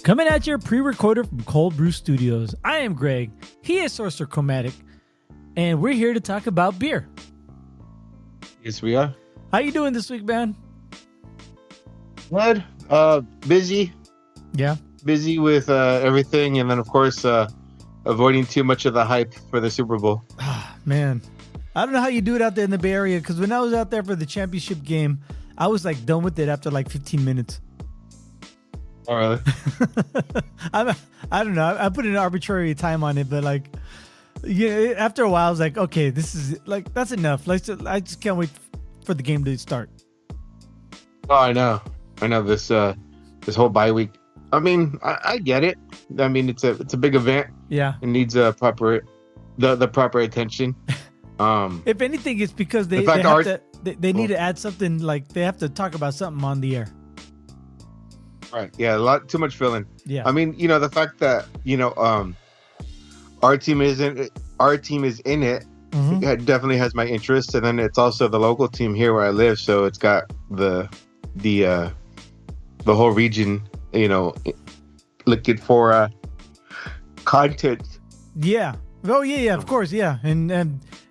Coming at you pre-recorded from Cold Brew Studios. I am Greg. He is Sorcerer Chromatic. And we're here to talk about beer. Yes, we are. How you doing this week, man? Good. Busy. Yeah. Busy with everything. And then, of course, avoiding too much of the hype for the Super Bowl. Man, I don't know how you do it out there in the Bay Area, because when I was out there for the championship game, I was like done with it after like 15 minutes. Oh, really? I don't know. I put an arbitrary time on it, but like, yeah, after a while, I was like, okay, this is like, that's enough. Like, I just can't wait for the game to start. Oh, I know this whole bye week. I mean, I get it. I mean, it's a big event. Yeah. It needs the proper attention. If anything, it's because they need to add something, like they have to talk about something on the air. Right. Yeah. A lot too much filling. Yeah. I mean, the fact that our team is in it. Mm-hmm. It definitely has my interest, and then it's also the local team here where I live, so it's got the whole region, looking for content. Yeah. Oh yeah, of course, yeah, and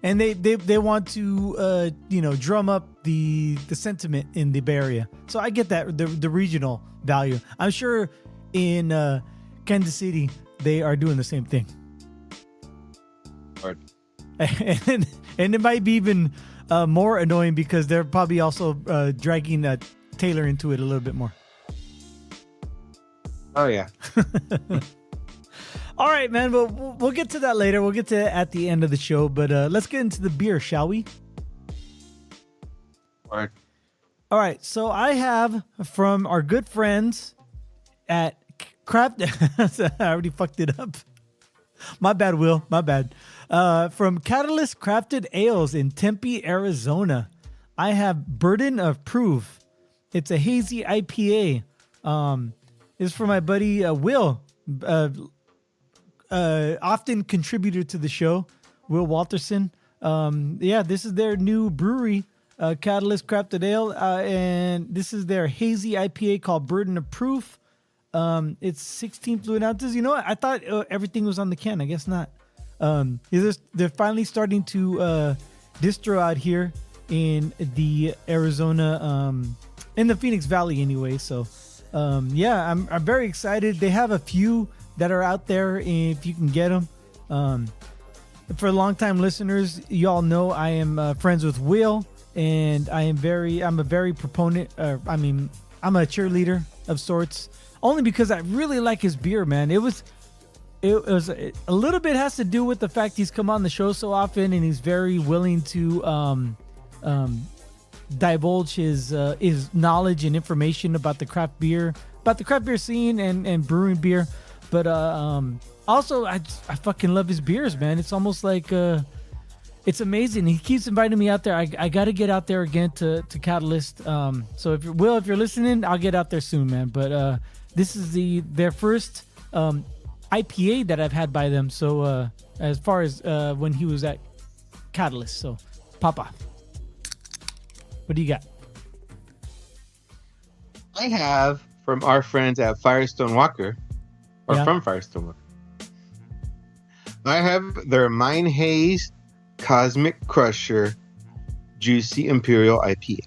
they want to drum up the sentiment in the Bay Area. So I get that the regional value. I'm sure in Kansas City they are doing the same thing. Right. And it might be even more annoying because they're probably also dragging Taylor into it a little bit more. Oh yeah. All right, man. But we'll get to that later. We'll get to it at the end of the show. But let's get into the beer, shall we? All right. All right. So I have from our good friends at Craft. I already fucked it up. My bad, Will. My bad. From Catalyst Crafted Ales in Tempe, Arizona, I have Burden of Proof. It's a hazy IPA. It's for my buddy Will, often contributor to the show, Will Walterson. This is their new brewery, Catalyst Crafted Ale, and this is their hazy IPA called Burden of Proof. It's 16 fluid ounces. You know what? I thought everything was on the can. I guess not. They're finally starting to distro out here in the Arizona, in the Phoenix Valley anyway. So, I'm very excited. They have a few that are out there if you can get them. For longtime listeners, y'all know I am friends with Will, and I'm a very proponent. I'm a cheerleader of sorts, only because I really like his beer, man. It was a little bit has to do with the fact he's come on the show so often, and he's very willing to divulge his knowledge and information about the craft beer scene and brewing beer. But also, I fucking love his beers, man. It's almost like it's amazing. He keeps inviting me out there. I got to get out there again to Catalyst. So if you're listening, I'll get out there soon, man. But this is their first IPA that I've had by them. So as far as when he was at Catalyst. So, Papa, what do you got? I have from our friends at Firestone Walker, from Firestone Walker. I have their Mine Haze Cosmic Crusher Juicy Imperial IPA.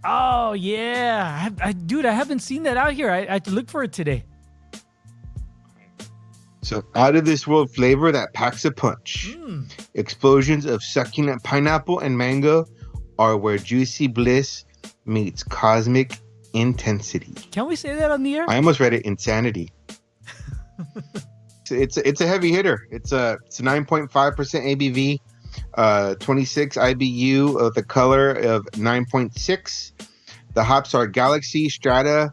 Oh yeah, dude, I haven't seen that out here. I had to look for it today. So, out of this world flavor that packs a punch. Explosions of succulent pineapple and mango are where juicy bliss meets cosmic intensity. Can we say that on the air? I almost read it insanity. It's a heavy hitter. It's a 9.5% ABV, 26 IBU of the color of 9.6. The hops are Galaxy, Strata,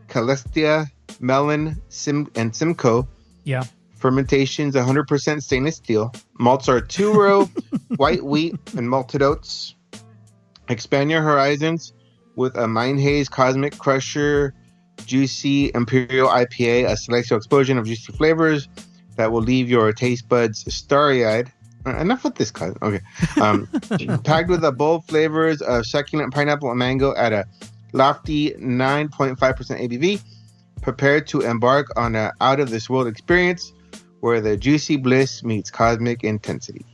Calestia, Melon, and Simcoe. Yeah. Fermentations 100% stainless steel. Malts are two-row, white wheat, and malted oats. Expand your horizons with a Mine Haze Cosmic Crusher Juicy Imperial IPA, a celestial explosion of juicy flavors that will leave your taste buds starry-eyed. Enough with this, cuz. Okay. Packed with the bold flavors of succulent pineapple and mango at a lofty 9.5% ABV. Prepare to embark on an out-of-this-world experience where the juicy bliss meets cosmic intensity.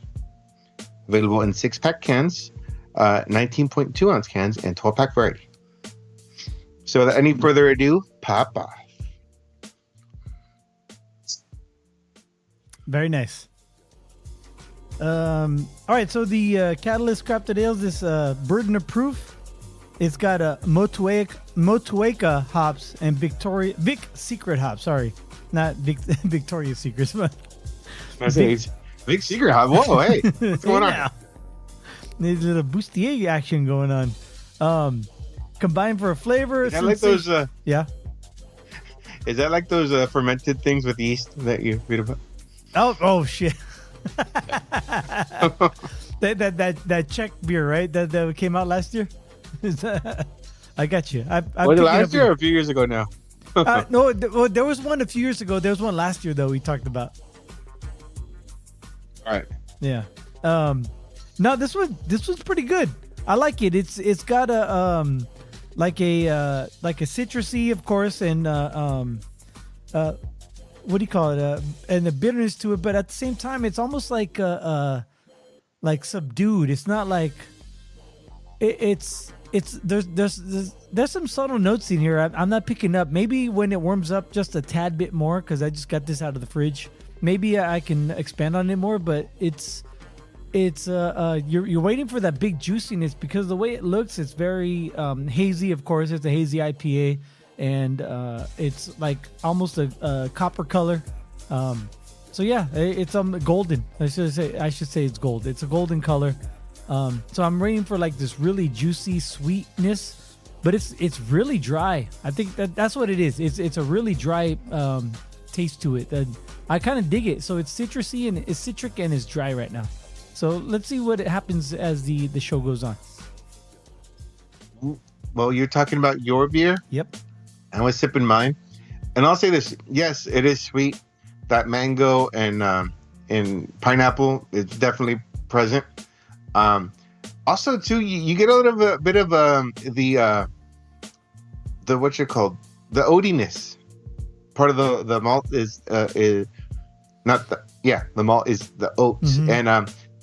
Available in 6-pack cans, 19.2 ounce cans, and 12-pack variety. So without any further ado, pop off. Very nice. All right, so the Catalyst Crafted Ales, this Burden of Proof, it's got a Motueka hops and Vic Secret hops. Sorry, not Victoria's Secrets, but Big Secret hop. Whoa, hey, what's going on? There's a little bustier action going on. Combined for a flavor. Is that like those? Yeah. Is that like those fermented things with yeast that you read about? Oh shit. that Czech beer, right? That came out last year. I got you. Was it last year or a few years ago now? No, there was one a few years ago. There was one last year though. We talked about. All right. Yeah. No, this was pretty good. I like it. It's got a like a citrusy, of course, and what do you call it? And the bitterness to it, but at the same time, it's almost like subdued. It's not like it's there's some subtle notes in here I'm not picking up. Maybe when it warms up just a tad bit more, because I just got this out of the fridge. Maybe I can expand on it more, but it's you're waiting for that big juiciness, because the way it looks, it's very hazy. Of course, it's a hazy IPA. And it's like almost a copper color. So yeah, it's golden. I should say it's gold. It's a golden color. So I'm waiting for like this really juicy sweetness, but it's really dry. I think that's what it is. It's a really dry taste to it. I kind of dig it. So it's citrusy and it's citric and it's dry right now. So let's see what happens as the show goes on. Well, you're talking about your beer? Yep. I was sipping mine, and I'll say this: yes, it is sweet. That mango and pineapple is definitely present. Also, too, you get a little bit of the what you called the oatiness. Part of the malt is not the malt is the oats, and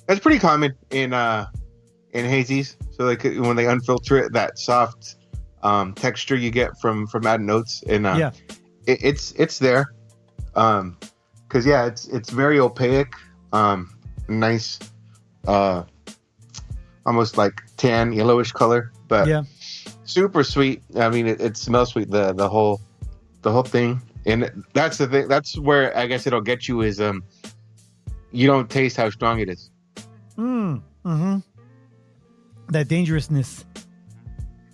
that's pretty common in hazies. So like when they unfilter it, that soft texture you get from adding oats, and it's there, because it's very opaque, nice, almost like tan yellowish color, but super sweet. I mean, it smells sweet, the whole thing, and that's the thing. That's where I guess it'll get you is you don't taste how strong it is. That dangerousness.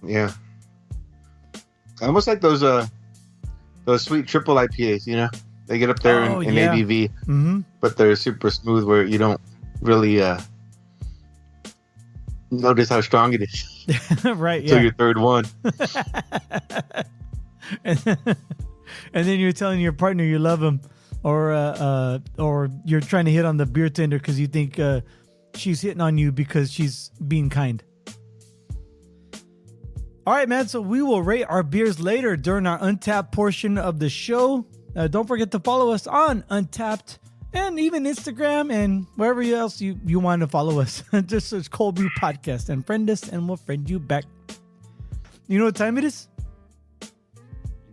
Yeah. Almost like those sweet triple IPAs, you know? They get up there in ABV, but they're super smooth where you don't really notice how strong it is. Right, Until your third one. and then you're telling your partner you love him, or you're trying to hit on the beer tender because you think she's hitting on you because she's being kind. All right, man. So we will rate our beers later during our Untapped portion of the show. Don't forget to follow us on Untapped and even Instagram and wherever else you want to follow us. Just search Cold Brew Podcast and friend us, and we'll friend you back. You know what time it is?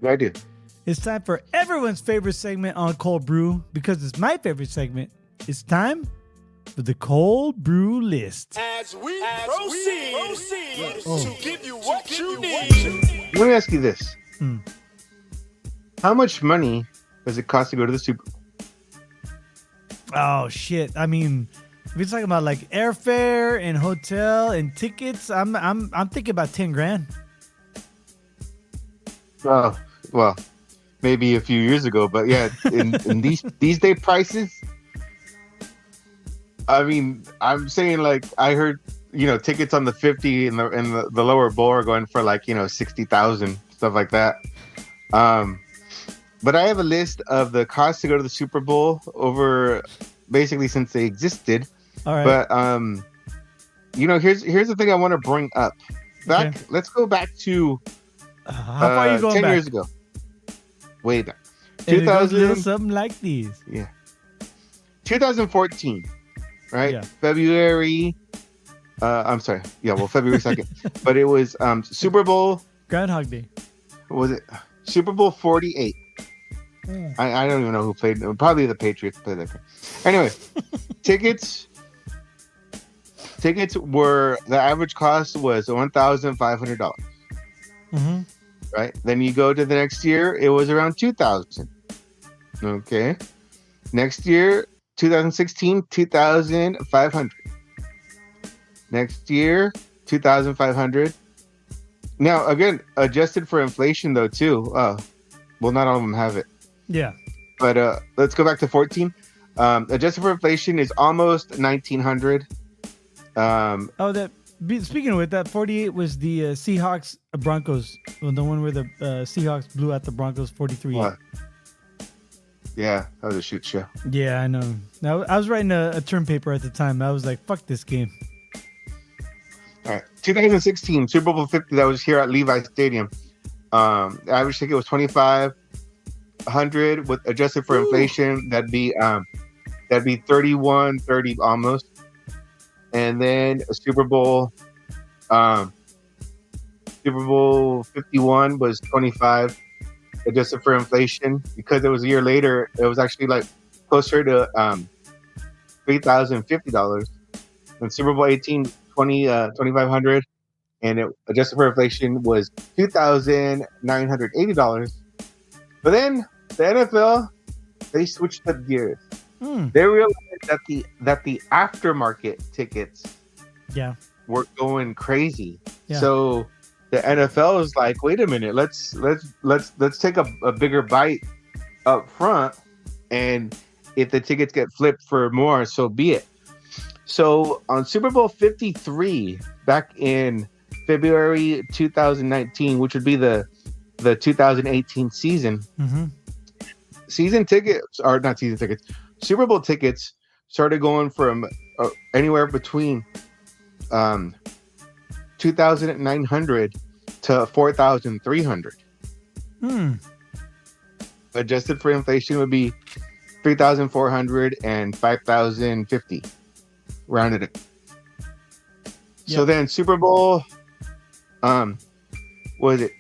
I do. It's time for everyone's favorite segment on Cold Brew, because it's my favorite segment. It's time for the Cold Brew List. As we proceed to give you what you need. Let me ask you this. How much money does it cost to go to the Super Bowl? Oh, shit. I mean, if you're talking about like airfare and hotel and tickets, I'm thinking about 10 grand. Oh, well, maybe a few years ago, but yeah, in these day prices, I mean, I'm saying like I heard, tickets on the 50 and the lower bowl are going for like 60,000, stuff like that. But I have a list of the costs to go to the Super Bowl over basically since they existed. All right. But here's the thing I want to bring up. Okay. Let's go back to how far are you going 10 back? years ago. way back. And it goes a little 2000, something like these. yeah, 2014, right? Yeah. February. I'm sorry. Yeah, well, February 2nd. But it was Super Bowl. Groundhog Day. Was it Super Bowl 48? Mm. I don't even know who played. Probably the Patriots played that game. Anyway, tickets were, the average cost was $1,500. Mm-hmm. Right. Then you go to the next year, it was around 2,000. Okay. Next year, 2016, 2,500. Next year, 2,500. Now, again, adjusted for inflation, though, too. Well, not all of them have it. Yeah. But let's go back to 14. Adjusted for inflation is almost 1,900. Speaking of it, that 48 was the Seahawks Broncos. Well, the one where the Seahawks blew out the Broncos 43-8. Yeah, that was a shoot show. Yeah, I know. Now, I was writing a term paper at the time. I was like, fuck this game. All right. 2016 Super Bowl 50 that was here at Levi Stadium. The average ticket was 2,500 with adjusted for inflation. That'd be 31.30 almost. And then a Super Bowl 51 was 25 adjusted for inflation. Because it was a year later, it was actually like closer to $3,050. And Super Bowl 18, 2,500, and it adjusted for inflation was $2,980. But then the NFL, they switched up gears. They realized that the aftermarket tickets were going crazy. Yeah. So the NFL is like, wait a minute, let's take a bigger bite up front, and if the tickets get flipped for more, so be it. So on Super Bowl 53 back in February 2019, which would be the 2018 season, season tickets, or not season tickets, Super Bowl tickets started going from anywhere between 2,900 to 4,300. Adjusted for inflation would be 3,400 and 5,050. Rounded it. So then Super Bowl, was it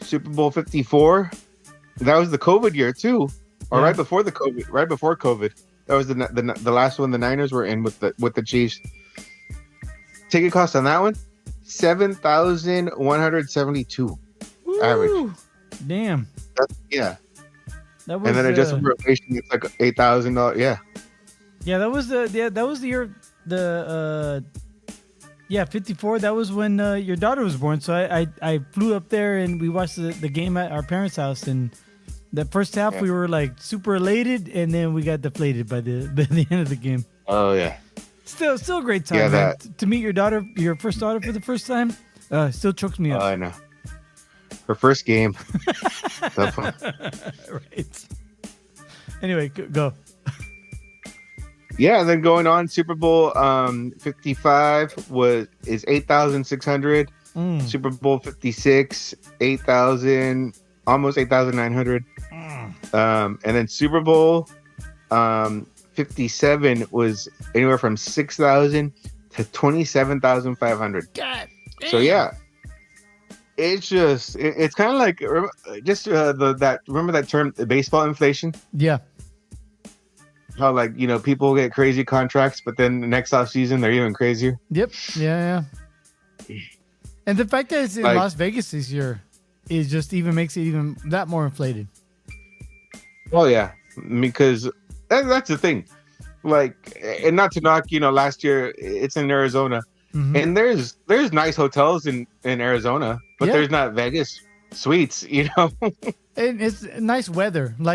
Super Bowl 54? That was the COVID year too, or right before COVID. That was the last one the Niners were in with the Chiefs. Ticket cost on that one, $7,172 average. Damn. Yeah. That was, and then adjusted for inflation, it's like $8,000. Yeah. Yeah, that was the year 54. That was when your daughter was born. So I flew up there and we watched the game at our parents' house, and the first half we were like super elated, and then we got deflated by the end of the game. Oh yeah. Still a great time. Yeah, man. To meet your first daughter for the first time, still chokes me up. I know. Her first game. Right. Anyway, go. Yeah, and then going on, Super Bowl 55 is 8,600. Super Bowl 56, 8,000, almost 8,900. And then Super Bowl 57 was anywhere from 6,000 to 27,500. God damn. So yeah, it's just it's kind of like just remember that term, baseball inflation? Yeah. How, like, people get crazy contracts, but then the next off season they're even crazier. Yep. Yeah. And the fact that it's in Las Vegas this year is just makes it even that more inflated. Oh yeah, because that's the thing. Like, and not to knock, last year it's in Arizona, and there's nice hotels in Arizona, but there's not Vegas suites, And it's nice weather, I'm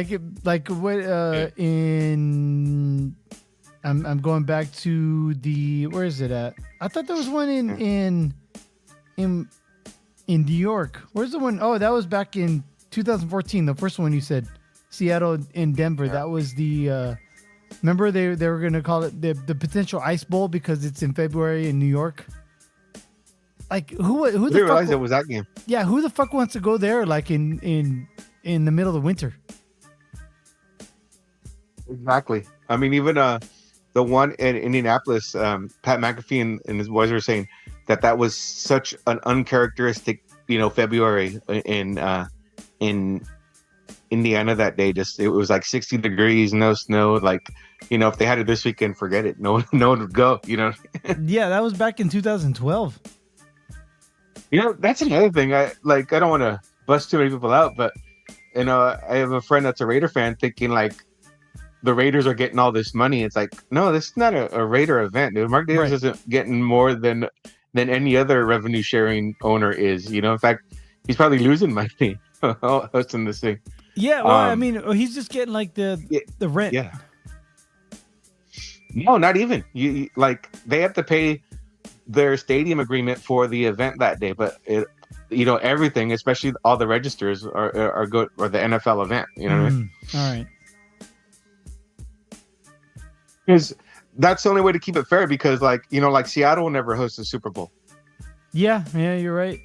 going back to where is it at? I thought there was one in New York. Where's the one? Oh, that was back in 2014. The first one you said, Seattle and Denver. Yeah. That was the. Remember they were gonna call it the potential ice bowl because it's in February in New York. Like who didn't realize it was that game. Yeah, who the fuck wants to go there? Like in in the middle of the winter. Exactly. I mean, even the one in Indianapolis, Pat McAfee and his boys were saying that was such an uncharacteristic, February in Indiana that day. Just it was like 60 degrees, no snow. Like, if they had it this weekend, forget it. No one would go. Yeah, that was back in 2012. That's another thing. I don't want to bust too many people out, but I have a friend that's a Raider fan, thinking like the Raiders are getting all this money. It's like, no, this is not a Raider event, dude. Mark Davis isn't getting more than any other revenue sharing owner is. In fact, he's probably losing money hosting this thing. Yeah, well, I mean, he's just getting like the rent. Yeah. No, not even. You like they have to pay their stadium agreement for the event that day, but everything, especially all the registers are good, or the NFL event. You know what I mean? All right. Because that's the only way to keep it fair. Because like Seattle will never host the Super Bowl. Yeah, you're right.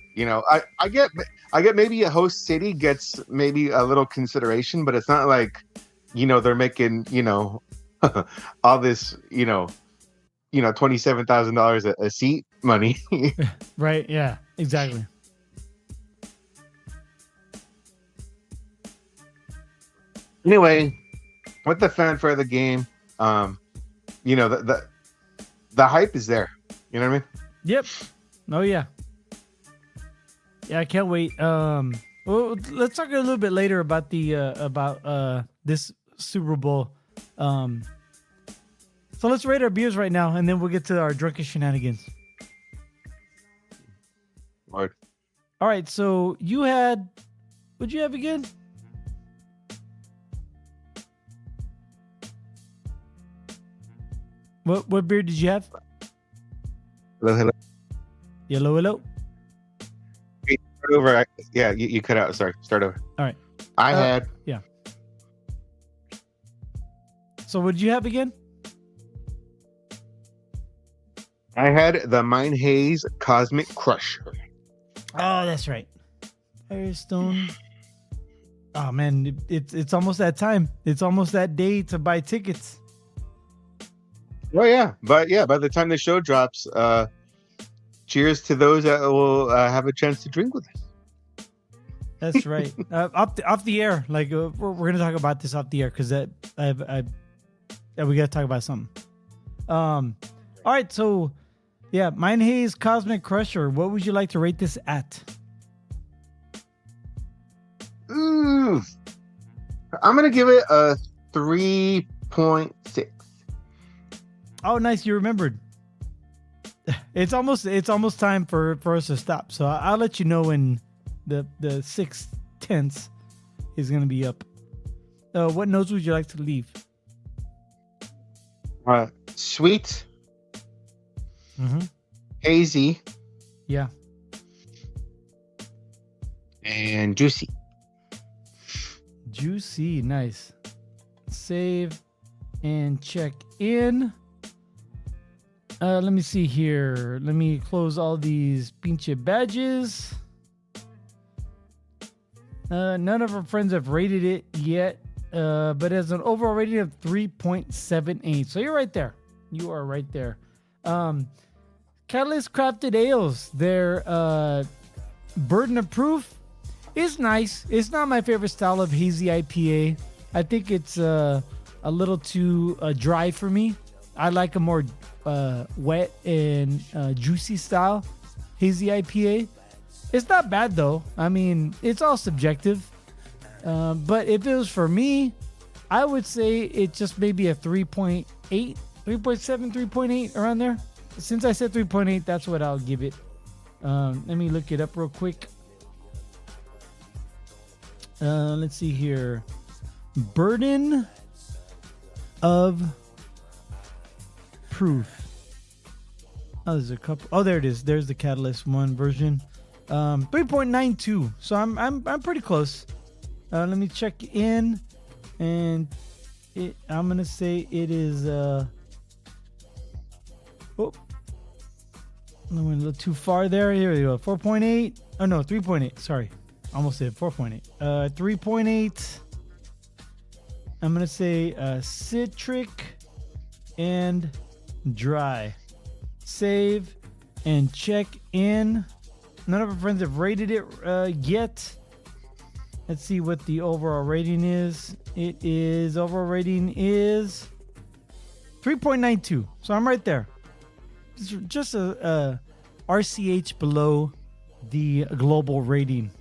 I get maybe a host city gets maybe a little consideration, but it's not like they're making all this $27,000 a seat money. Right. Yeah. Exactly. Anyway, with the fanfare of the game, the hype is there. You know what I mean? Yep. Oh yeah. Yeah, I can't wait. Well, let's talk a little bit later about the this Super Bowl. So let's rate our beers right now, and then we'll get to our drunken shenanigans. Right. All right. So you had, what'd you have again? What beer did you have? Hello. Hello. Hey, start over. Yeah, you cut out. Sorry. Start over. All right. I had. Yeah. So what did you have again? I had the Mine Haze Cosmic Crusher. Oh, that's right. Firestone. Oh man, it's almost that time. It's almost that day to buy tickets. Oh yeah, but yeah, by the time the show drops, cheers to those that will have a chance to drink with us. That's right. Off the air, like we're gonna talk about this off the air because we gotta talk about something. All right, so yeah, Mine Haze Cosmic Crusher. What would you like to rate this at? I'm gonna give it a 3.6. Oh, nice! You remembered. It's almost time for us to stop. So I'll let you know when the 6/10 is gonna be up. What notes would you like to leave? Sweet. Mm-hmm. Hazy. Yeah. And juicy. Juicy, nice. Save and check in. Let me see here. Let me close all these pinche badges. None of our friends have rated it yet, but it has an overall rating of 3.78. So you're right there. You are right there. Catalyst Crafted Ales, their burden of proof is nice. It's not my favorite style of hazy IPA. I think it's a little too dry for me. I like a more wet and juicy style hazy IPA. It's not bad though. I mean, it's all subjective. But if it was for me, I would say it's just maybe a 3.8, 3.7, 3.8 around there. Since I said 3.8, that's what I'll give it. Let me look it up real quick. Let's see here. Burden of proof. Oh, there's a couple. Oh, there it is. There's the Catalyst 1 version. 3.92. So I'm pretty close. Let me check in, and I'm gonna say it is. Oh, I went a little too far there. Here we go. 4.8. Oh no, 3.8. Sorry. almost said 4.8. 3.8. I'm gonna say citric and dry. Save and check in. None of our friends have rated it yet. Let's see what the overall rating is. Overall rating is 3.92. So I'm right there. Just a RCH below the global rating.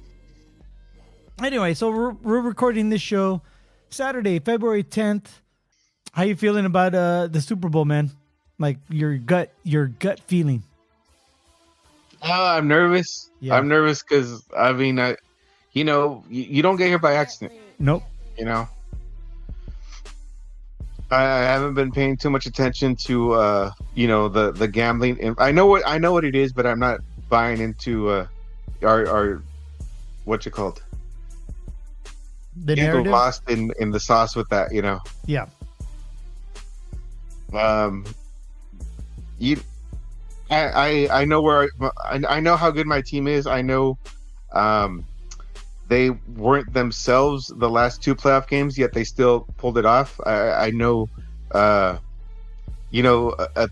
Anyway, so we're recording this show Saturday, February 10th. How you feeling about the Super Bowl, man? Like your gut feeling. I'm nervous. Yeah. I'm nervous because you don't get here by accident. Nope. You know, I haven't been paying too much attention to the gambling. I know what it is, but I'm not buying into our what you called The narrative. Lost in the sauce with that. You know. Yeah. I know I know how good my team is. I know they weren't themselves the last two playoff games, yet they still pulled it off. I know a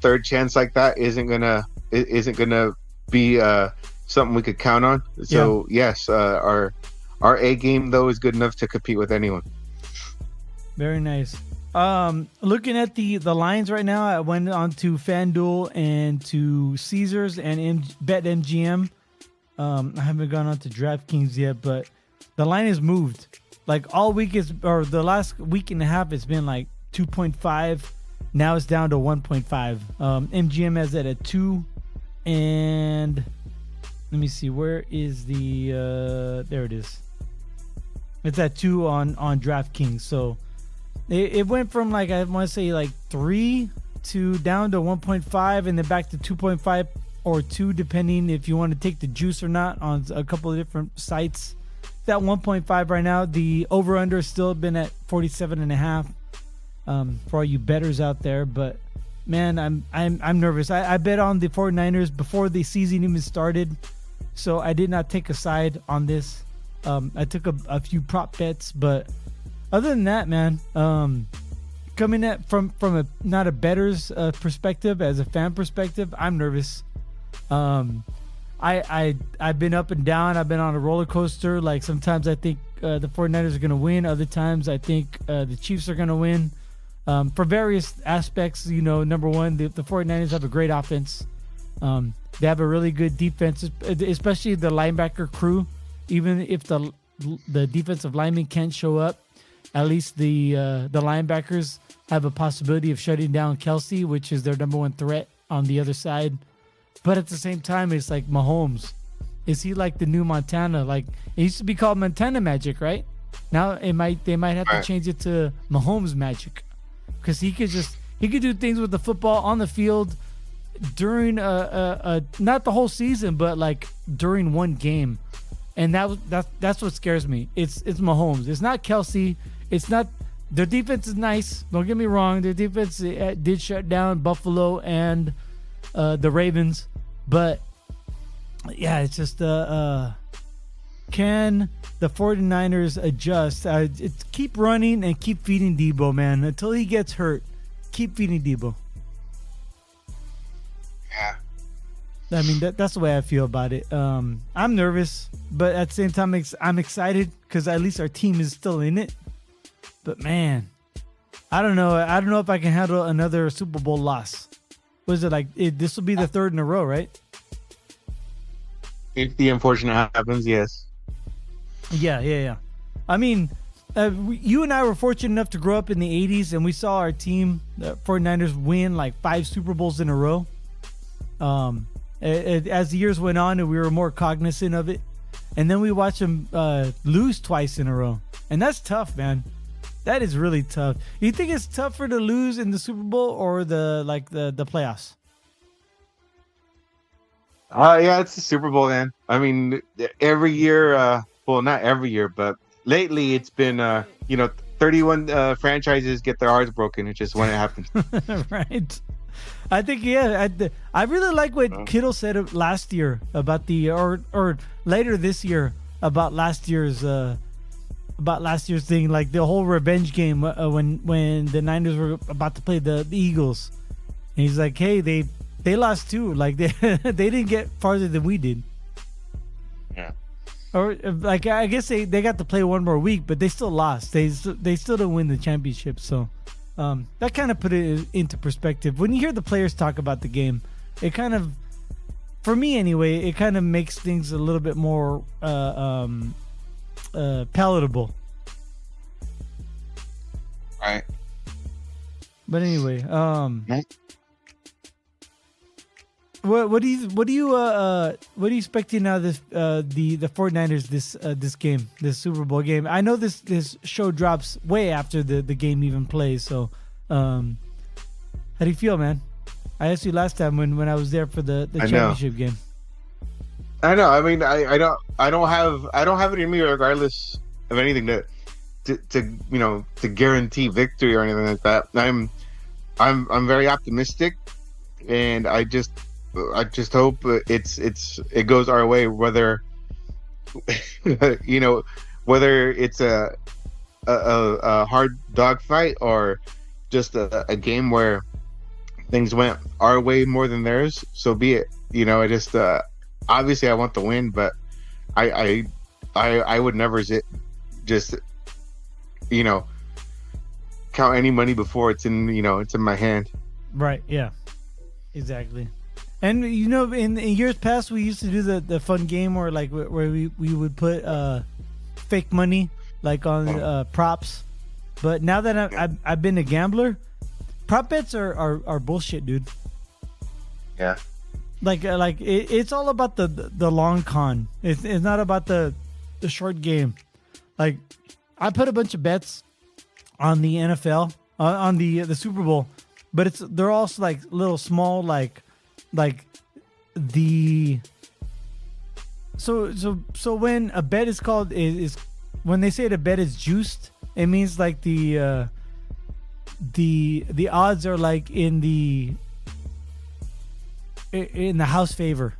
third chance like that isn't gonna be something we could count on. So yes, our A game though is good enough to compete with anyone. Very nice. Looking at the lines right now, I went on to FanDuel and to Caesars and BetMGM. I haven't gone on to DraftKings yet, but the line has moved. Like all week or the last week and a half, it's been like 2.5. Now it's down to 1.5. MGM has it at 2, and let me see, where is the there it is. It's at 2 on DraftKings. So it went from like, I want to say like 3 to down to 1.5 and then back to 2.5 or 2, depending if you want to take the juice or not on a couple of different sites. It's at 1.5 right now. The over-under has still been at 47.5 for all you bettors out there. But man, I'm nervous. I bet on the 49ers before the season even started, so I did not take a side on this. I took a few prop bets, but other than that, man, coming at from a not a bettor's perspective, as a fan perspective, I'm nervous. I've been up and down. I've been on a roller coaster. Like sometimes I think the 49ers are going to win. Other times I think the Chiefs are going to win. For various aspects, number one, the 49ers have a great offense. They have a really good defense, especially the linebacker crew. Even if the defensive linemen can't show up, at least the linebackers have a possibility of shutting down Kelsey, which is their number one threat on the other side. But at the same time, it's like Mahomes. Is he like the new Montana? Like it used to be called Montana Magic, right? Now they might have to change it to Mahomes Magic, because he could do things with the football on the field during not the whole season, but like during one game. And that's what scares me. It's Mahomes. It's not Kelsey. It's not. Their defense is nice. Don't get me wrong. Their defense did shut down Buffalo and the Ravens. But yeah, it's just can the 49ers adjust? It's keep running and keep feeding Debo, man, until he gets hurt. Keep feeding Debo. Yeah. I mean, that's the way I feel about it. I'm nervous, but at the same time, I'm excited because at least our team is still in it. But man, I don't know. I don't know if I can handle another Super Bowl loss. What is it like? This will be the third in a row, right? If the unfortunate happens, yes. Yeah. I mean, you and I were fortunate enough to grow up in the 80s, and we saw our team, the 49ers, win like 5 Super Bowls in a row. As the years went on and we were more cognizant of it, and then we watched them lose twice in a row, and that's tough, man. That is really tough. You think it's tougher to lose in the Super Bowl or the playoffs? Yeah, it's the Super Bowl, man. I mean, every year, well, not every year, but lately it's been 31 franchises get their hearts broken. It's just when it happens. Right. I think, I really like what Kittle said last year about or later this year about last year's thing, like the whole revenge game when the Niners were about to play the Eagles, and he's like, hey, they lost too, like they they didn't get farther than we did. Yeah. Or like I guess they got to play one more week, but they still lost. They still didn't win the championship. So that kind of put it into perspective. When you hear the players talk about the game, it kind of, for me anyway, it kind of makes things a little bit more palatable. Right. But anyway, Yeah. what are you expecting out of this the 49ers this game, this Super Bowl game? I know this show drops way after the game even plays, so how do you feel, man? I asked you last time when I was there for the championship game. I know. I mean, I don't have it in me, regardless of anything to guarantee victory or anything like that. I'm very optimistic, and I just hope it goes our way, whether whether it's a hard dogfight or just a game where things went our way more than theirs. So be it. I just obviously I want the win, but I would never just count any money before it's in my hand. Right. Yeah. Exactly. And in years past, we used to do the fun game where we would put fake money like on props. But now that I've been a gambler, prop bets are bullshit, dude. Yeah. Like it's all about the long con. It's not about the short game. Like I put a bunch of bets on the NFL, on the Super Bowl, but they're also like little small like the so when a bet is called is when they say the bet is juiced, it means like the odds are like in the house favor.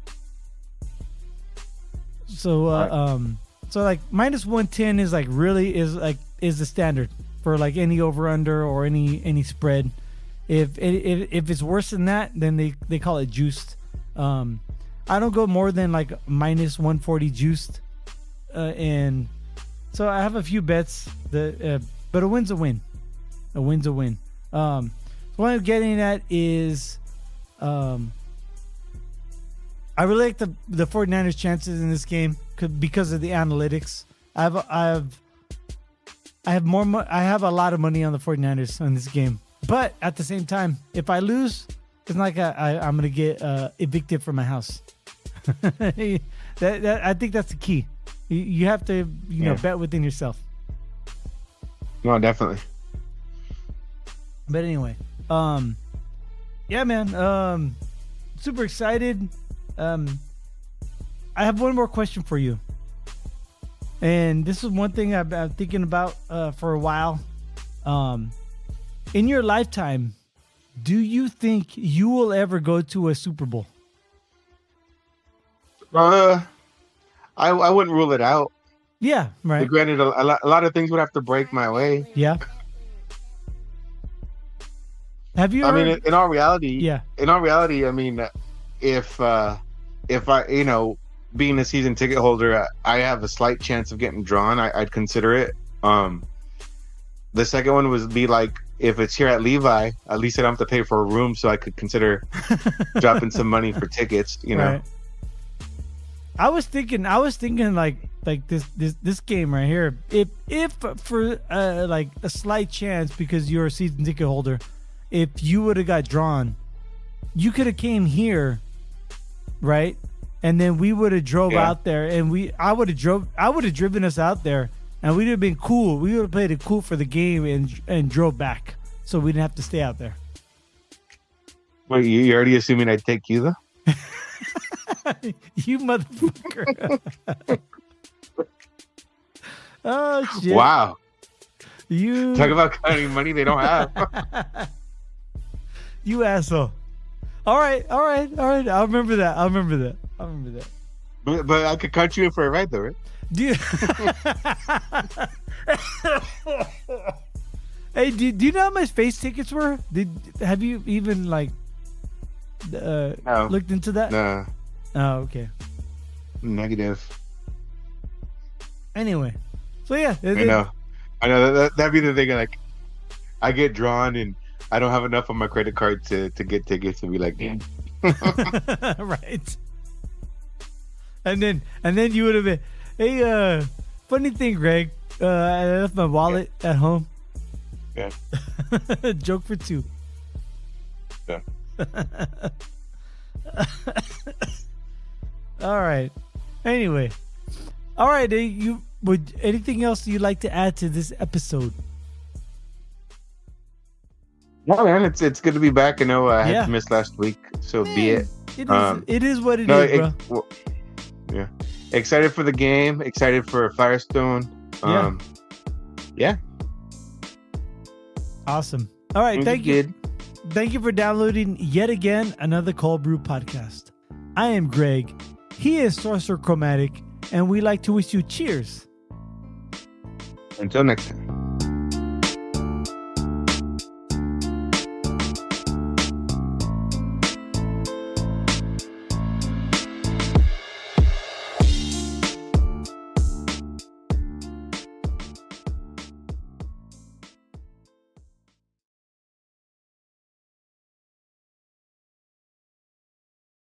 So so like minus 110 is like really is the standard for like any over under or any spread. If it's worse than that, then they call it juiced. I don't go more than like minus 140 juiced, and so I have a few bets that, but a win's a win. A win's a win. So what I'm getting at is, I really like the 49ers chances in this game because of the analytics. I have a lot of money on the 49ers in this game. But at the same time, if I lose, it's not like I'm going to get evicted from my house. I think that's the key. You have to, bet within yourself. No, definitely. But anyway, yeah, man, super excited. I have one more question for you. And this is one thing I've been thinking about for a while. In your lifetime, do you think you will ever go to a Super Bowl? I wouldn't rule it out. Yeah, right. But granted, a lot of things would have to break my way. Yeah. Have you? I mean, in all reality, yeah. In all reality, I mean, if I, being a season ticket holder, I have a slight chance of getting drawn, I'd consider it. The second one would be like, if it's here at Levi, at least I don't have to pay for a room, so I could consider dropping some money for tickets. Right. I was thinking like this game right here. If for like a slight chance, because you're a season ticket holder, if you would have got drawn, you could have came here, right? And then we would have drove out there, and I would have driven us out there, and we'd have been cool. We would have played it cool for the game and drove back, so we didn't have to stay out there. Wait, you already assuming I'd take you though? You motherfucker! Oh shit! Wow! You talk about counting money they don't have. You asshole! All right. I'll remember that. But I could cut you in for a ride, though, right? Do you... Hey, do you know how much face tickets were? Have you even like No. looked into that? Nah, Oh, okay. negative. Anyway, so yeah, I know. That'd be the thing. Like, I get drawn and I don't have enough on my credit card to get tickets and be like, damn. Right. And then you would have been, hey, funny thing, Greg, I left my wallet at home. Yeah. Joke for two. Yeah. All right. Anyway, all right. You would anything else you'd like to add to this episode? No, man, it's good to be back. I know I Yeah. had to miss last week, so be it. It is what it is, bro. Well, yeah. Excited for the game. Excited for Firestone. Yeah. Awesome. All right. Thank you. Good. Thank you for downloading yet again another Cold Brew podcast. I am Greg. He is Sorcerer Chromatic, and we like to wish you cheers. Until next time.